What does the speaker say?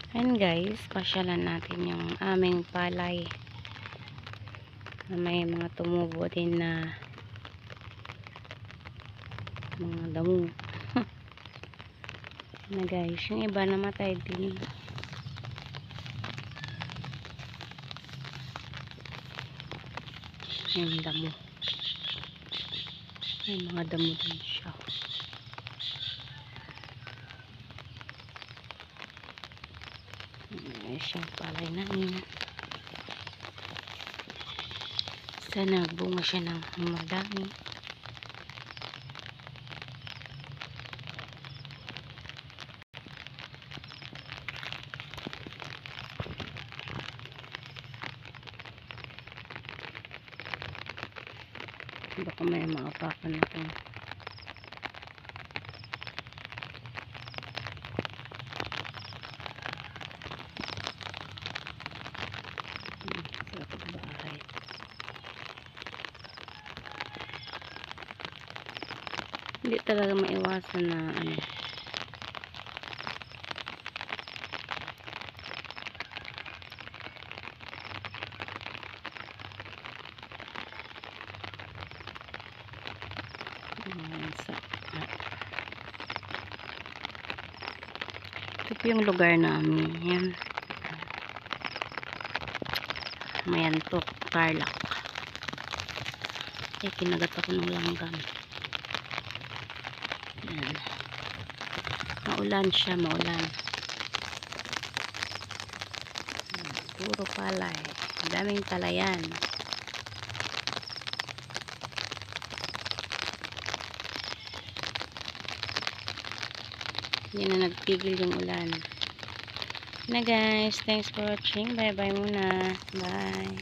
Ayan guys, pasyalan natin yung aming palay na may mga tumubo din na mga damo na guys, yung iba namatay din. Yung damo, may mga damo din siya. Siyang palay namin. Sana bunga siya ng madami. Baka may maapakan na ito. Hindi talaga maiwasan na ano. Ito po yung lugar namin. Yan. Mayantok, Tarlac. Kinagat ako ng langgam. Yan. Maulan siya, maulan. Puro palay. Daming palayan. Yan na nagpigil yung ulan. Na guys, thanks for watching. Bye bye muna. Bye.